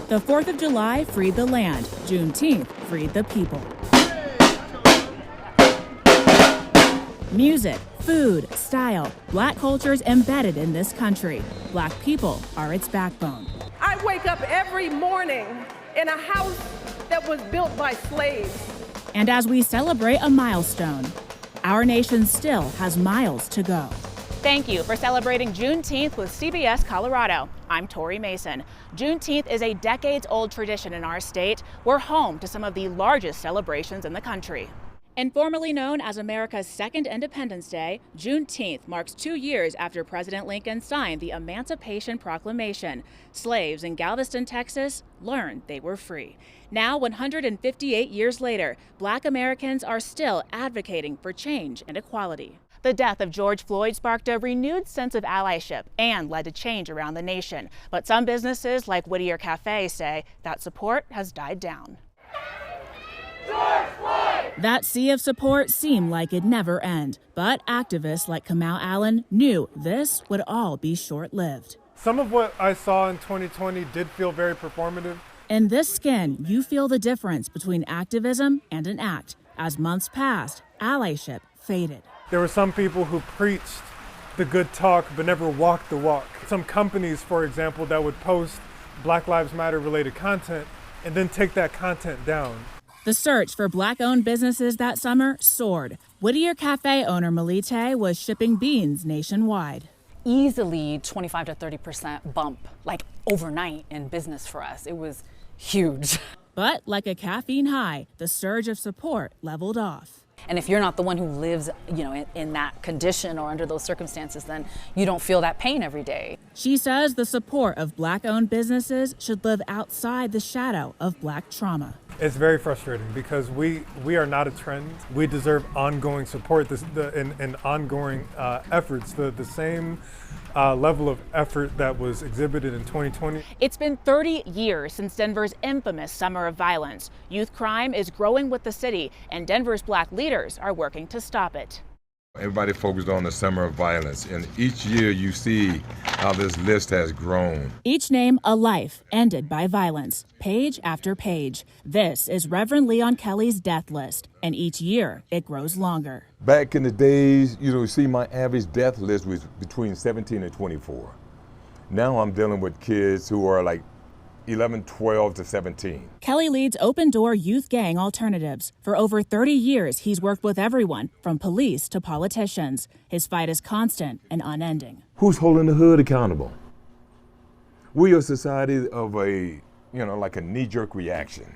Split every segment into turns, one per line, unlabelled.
The 4th of July freed the land. Juneteenth freed the people. Music, food, style, Black culture's embedded in this country. Black people are its backbone.
I wake up every morning in a house that was built by slaves.
And as we celebrate a milestone, our nation still has miles to go.
Thank you for celebrating Juneteenth with CBS Colorado. I'm Tori Mason. Juneteenth is a decades-old tradition in our state. We're home to some of the largest celebrations in the country. Informally known as America's second Independence Day, Juneteenth marks 2 years after President Lincoln signed the Emancipation Proclamation. Slaves in Galveston, Texas, learned they were free. Now, 158 years later, Black Americans are still advocating for change and equality. The death of George Floyd sparked a renewed sense of allyship and led to change around the nation. But some businesses like Whittier Cafe say that support has died down.
That sea of support seemed like it'd never end, but activists like Kamau Allen knew this would all be short-lived.
Some of what I saw in 2020 did feel very performative.
In this skin, you feel the difference between activism and an act. As months passed, allyship faded.
There were some people who preached the good talk but never walked the walk. Some companies, for example, that would post Black Lives Matter related content and then take that content down.
The search for Black-owned businesses that summer soared. Whittier Cafe owner Melite was shipping beans nationwide.
Easily 25 to 30% bump, like overnight in business for us. It was huge.
But like a caffeine high, the surge of support leveled off.
And if you're not the one who lives, in that condition or under those circumstances, then you don't feel that pain every day.
She says the support of Black-owned businesses should live outside the shadow of Black trauma.
It's very frustrating because we are not a trend. We deserve ongoing support and ongoing efforts. The same level of effort that was exhibited in 2020.
It's been 30 years since Denver's infamous summer of violence. Youth crime is growing with the city, and Denver's Black leaders are working to stop it.
Everybody focused on the summer of violence, and each year you see how this list has grown.
Each name a life ended by violence, page after page. This is Reverend Leon Kelly's death list, and each year it grows longer.
Back in the days, see my average death list was between 17 and 24. Now I'm dealing with kids who are like 11, 12 to 17.
Kelly leads Open Door Youth Gang Alternatives. For over 30 years, he's worked with everyone, from police to politicians. His fight is constant and unending.
Who's holding the hood accountable? We are a society of like a knee-jerk reaction.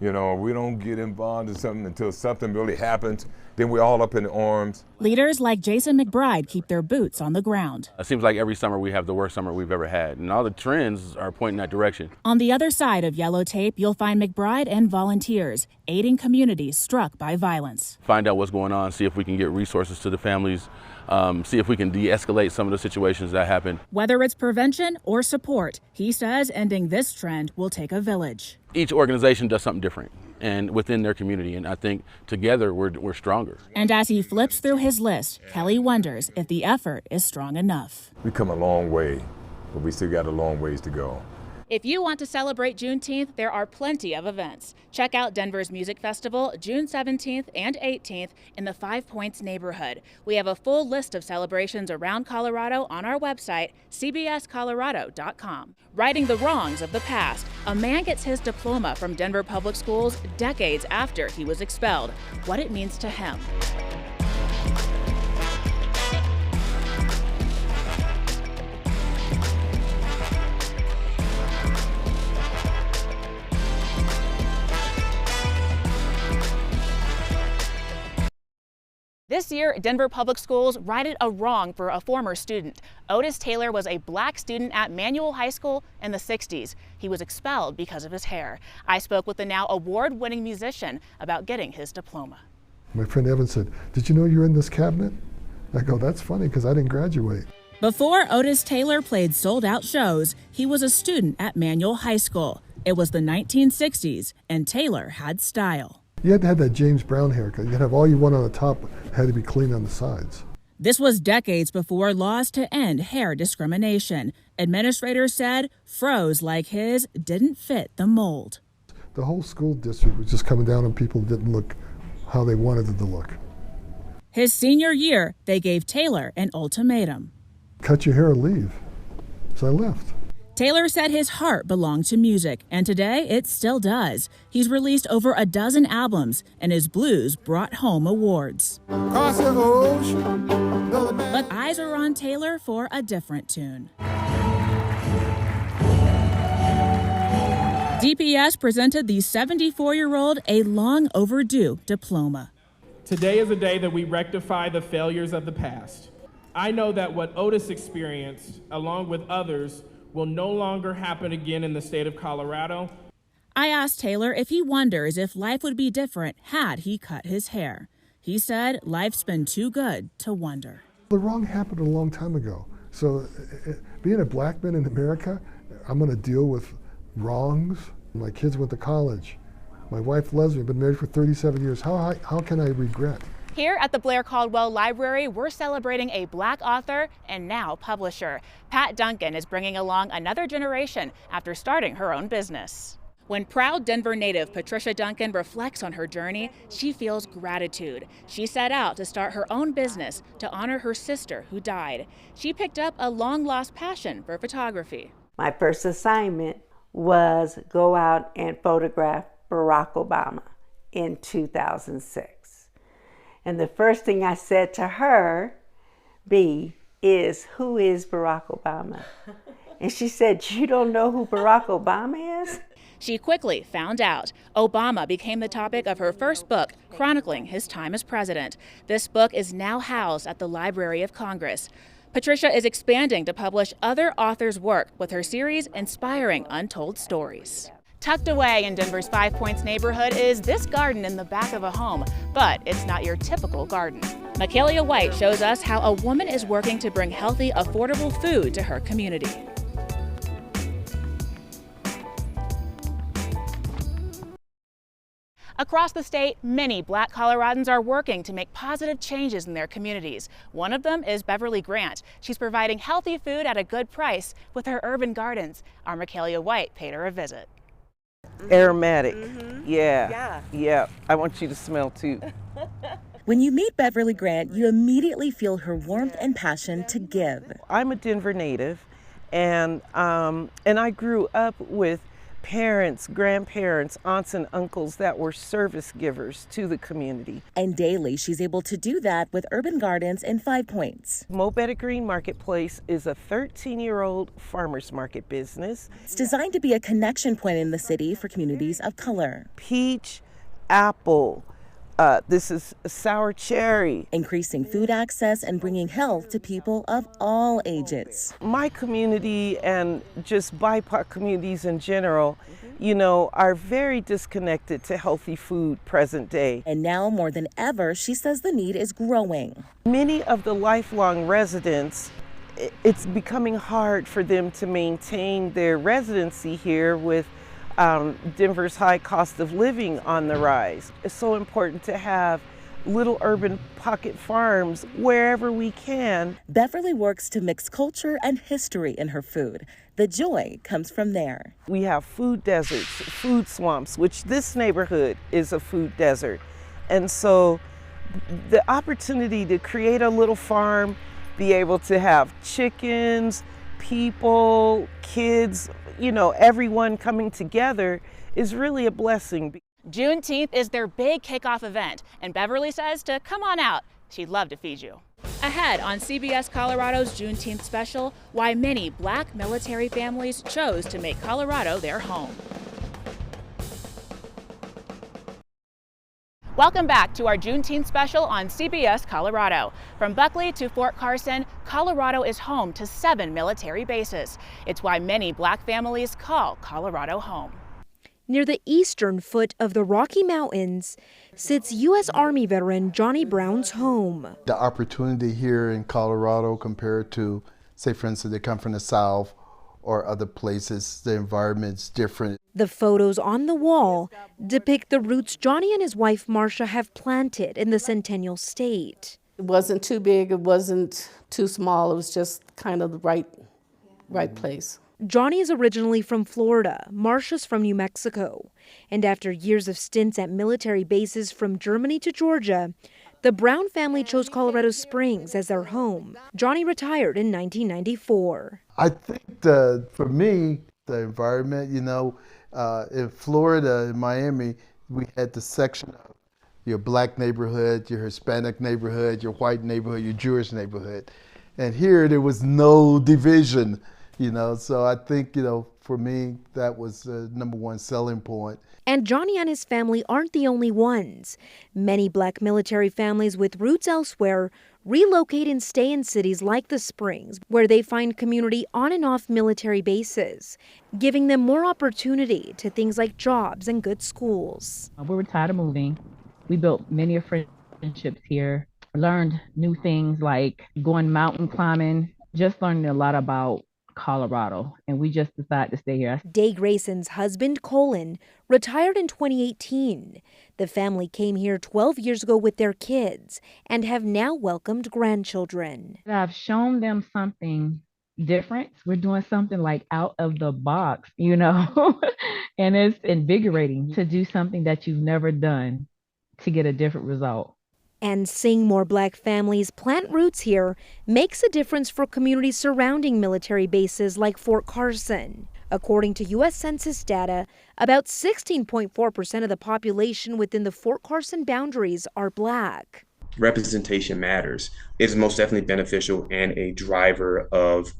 We don't get involved in something until something really happens. Then we're all up in arms.
Leaders like Jason McBride keep their boots on the ground.
It seems like every summer we have the worst summer we've ever had, and all the trends are pointing that direction.
On the other side of yellow tape, you'll find McBride and volunteers aiding communities struck by violence.
Find out what's going on, see if we can get resources to the families, see if we can de-escalate some of the situations that happen.
Whether it's prevention or support, he says ending this trend will take a village.
Each organization does something different and within their community, and I think together we're stronger.
And as he flips through his list, Kelly wonders if the effort is strong enough.
We've come a long way, but we still got a long ways to go.
If you want to celebrate Juneteenth, there are plenty of events. Check out Denver's Music Festival June 17th and 18th in the 5 Points neighborhood. We have a full list of celebrations around Colorado on our website, cbscolorado.com. Righting the wrongs of the past, a man gets his diploma from Denver Public Schools decades after he was expelled. What it means to him. This year, Denver Public Schools righted a wrong for a former student. Otis Taylor was a Black student at Manual High School in the 60s. He was expelled because of his hair. I spoke with the now award-winning musician about getting his diploma.
My friend Evan said, "Did you know you're in this cabinet?" I go, "That's funny because I didn't graduate."
Before Otis Taylor played sold-out shows, he was a student at Manual High School. It was the 1960s, and Taylor had style.
You had to have that James Brown haircut. You had to have all you want on the top, had to be clean on the sides.
This was decades before laws to end hair discrimination. Administrators said fros like his didn't fit the mold.
The whole school district was just coming down on people that didn't look how they wanted it to look.
His senior year, they gave Taylor an ultimatum.
Cut your hair or leave. So I left.
Taylor said his heart belonged to music, and today it still does. He's released over a dozen albums, and his blues brought home awards. But eyes are on Taylor for a different tune. DPS presented the 74-year-old a long overdue diploma.
Today is a day that we rectify the failures of the past. I know that what Otis experienced, along with others, will no longer happen again in the state of Colorado.
I asked Taylor if he wonders if life would be different had he cut his hair. He said life's been too good to wonder.
The wrong happened a long time ago. So being a black man in America, I'm going to deal with wrongs. My kids went to college. My wife, Leslie, been married for 37 years. How can I regret?
Here at the Blair Caldwell Library, we're celebrating a Black author and now publisher. Pat Duncan is bringing along another generation after starting her own business. When proud Denver native Patricia Duncan reflects on her journey, she feels gratitude. She set out to start her own business to honor her sister who died. She picked up a long-lost passion for photography.
My first assignment was go out and photograph Barack Obama in 2006. And the first thing I said to her, B, is, who is Barack Obama? And she said, you don't know who Barack Obama is?
She quickly found out. Obama became the topic of her first book, chronicling his time as president. This book is now housed at the Library of Congress. Patricia is expanding to publish other authors' work with her series Inspiring Untold Stories. Tucked away in Denver's Five Points neighborhood is this garden in the back of a home, but it's not your typical garden. Michaelia White shows us how a woman is working to bring healthy, affordable food to her community. Across the state, many Black Coloradans are working to make positive changes in their communities. One of them is Beverly Grant. She's providing healthy food at a good price with her urban gardens. Our Michaelia White paid her a visit.
Aromatic. Yeah. I want you to smell too.
When you meet Beverly Grant, you immediately feel her warmth and passion to give.
I'm a Denver native, and I grew up with parents, grandparents, aunts and uncles that were service givers to the community.
And daily, she's able to do that with urban gardens in 5 Points.
Mobetta Green Marketplace is a 13-year-old farmer's market business.
It's designed to be a connection point in the city for communities of color.
Peach, apple, this is a sour cherry.
Increasing food access and bringing health to people of all ages.
My community and just BIPOC communities in general, are very disconnected to healthy food present day.
And now more than ever, she says the need is growing.
Many of the lifelong residents, it's becoming hard for them to maintain their residency here with Denver's high cost of living on the rise. It's so important to have little urban pocket farms wherever we can.
Beverly works to mix culture and history in her food. The joy comes from there.
We have food deserts, food swamps, which this neighborhood is a food desert. And so the opportunity to create a little farm, be able to have chickens, people, kids, everyone coming together is really a blessing.
Juneteenth is their big kickoff event, and Beverly says to come on out. She'd love to feed you. Ahead on CBS Colorado's Juneteenth special, why many Black military families chose to make Colorado their home. Welcome back to our Juneteenth special on CBS Colorado. From Buckley to Fort Carson, Colorado is home to 7 military bases. It's why many Black families call Colorado home.
Near the eastern foot of the Rocky Mountains sits U.S. Army veteran Johnny Brown's home.
The opportunity here in Colorado compared to, say for instance, they come from the South or other places, the environment's different.
The photos on the wall depict the roots Johnny and his wife Marcia have planted in the Centennial State.
It wasn't too big, it wasn't too small, it was just kind of the right place.
Johnny is originally from Florida, Marcia's from New Mexico. And after years of stints at military bases from Germany to Georgia, the Brown family chose Colorado Springs as their home. Johnny retired in 1994.
I think for me, the environment, in Florida, in Miami, we had the section of your black neighborhood, your Hispanic neighborhood, your white neighborhood, your Jewish neighborhood. And here there was no division, so I think, for me, that was the #1 selling point.
And Johnny and his family aren't the only ones. Many black military families with roots elsewhere relocate and stay in cities like the Springs, where they find community on and off military bases, giving them more opportunity to things like jobs and good schools.
We were tired of moving. We built many friendships here, learned new things like going mountain climbing, just learning a lot about Colorado, and we just decided to stay here.
Day Grayson's husband, Colin, retired in 2018. The family came here 12 years ago with their kids and have now welcomed grandchildren.
I've shown them something different. We're doing something like out of the box, and it's invigorating to do something that you've never done to get a different result.
And seeing more black families plant roots here makes a difference for communities surrounding military bases like Fort Carson. According to U.S. Census data, about 16.4% of the population within the Fort Carson boundaries are black.
Representation matters. It is most definitely beneficial and a driver of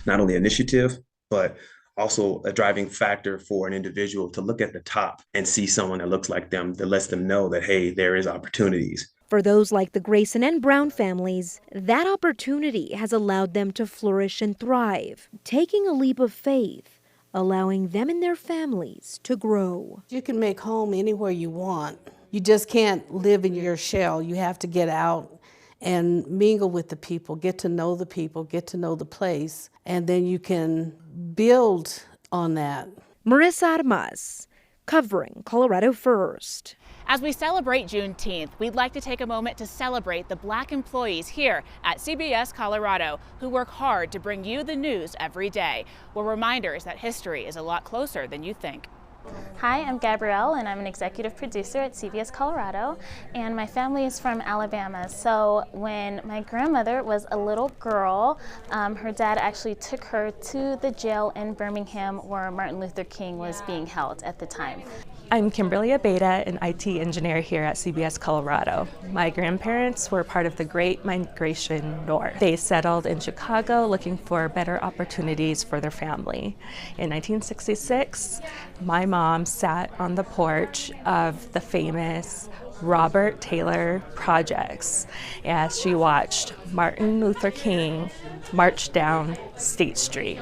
not only initiative, but also a driving factor for an individual to look at the top and see someone that looks like them, that lets them know that, hey, there is opportunities.
For those like the Grayson and Brown families, that opportunity has allowed them to flourish and thrive, taking a leap of faith, allowing them and their families to grow.
You can make home anywhere you want. You just can't live in your shell. You have to get out and mingle with the people, get to know the people, get to know the place, and then you can build on that.
Marissa Armas, covering Colorado First.
As we celebrate Juneteenth, we'd like to take a moment to celebrate the black employees here at CBS Colorado who work hard to bring you the news every day. We're reminders that history is a lot closer than you think.
Hi, I'm Gabrielle, and I'm an executive producer at CBS Colorado, and my family is from Alabama. So when my grandmother was a little girl, her dad actually took her to the jail in Birmingham where Martin Luther King was being held at the time.
I'm Kimberly Abeda, an IT engineer here at CBS Colorado. My grandparents were part of the Great Migration North. They settled in Chicago looking for better opportunities for their family. In 1966, my mom sat on the porch of the famous Robert Taylor Projects as she watched Martin Luther King march down State Street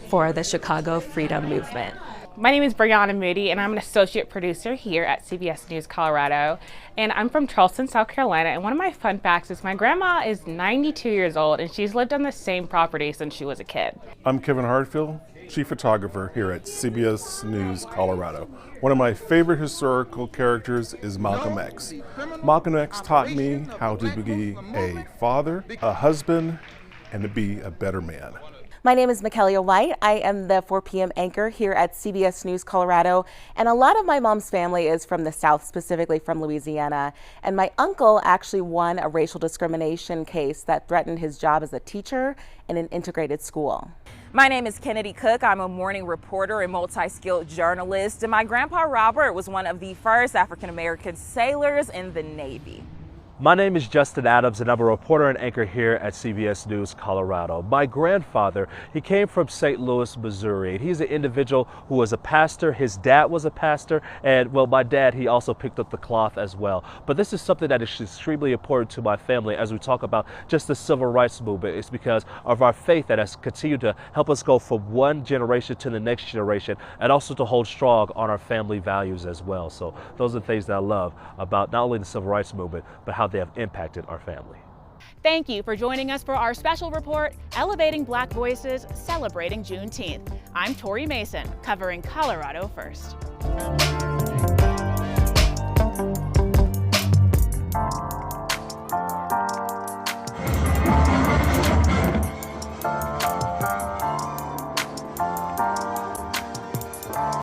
for the Chicago Freedom Movement.
My name is Brianna Moody, and I'm an associate producer here at CBS News Colorado. And I'm from Charleston, South Carolina. And one of my fun facts is my grandma is 92 years old, and she's lived on the same property since she was a kid.
I'm Kevin Hartfield, chief photographer here at CBS News Colorado. One of my favorite historical characters is Malcolm X. Malcolm X taught me how to be a father, a husband, and to be a better man.
My name is Michaelia White. I am the 4 p.m. anchor here at CBS News Colorado, and a lot of my mom's family is from the South, specifically from Louisiana. And my uncle actually won a racial discrimination case that threatened his job as a teacher in an integrated school.
My name is Kennedy Cook. I'm a morning reporter and multi-skilled journalist, and my grandpa Robert was one of the first African-American sailors in the Navy.
My name is Justin Adams, and I'm a reporter and anchor here at CBS News Colorado. My grandfather, he came from St. Louis, Missouri. He's an individual who was a pastor. His dad was a pastor, and well, my dad, he also picked up the cloth as well. But this is something that is extremely important to my family as we talk about just the civil rights movement. It's because of our faith that has continued to help us go from one generation to the next generation, and also to hold strong on our family values as well. So those are the things that I love about not only the civil rights movement, but how they have impacted our family.
Thank you for joining us for our special report, Elevating Black Voices, Celebrating Juneteenth. I'm Tori Mason, covering Colorado First.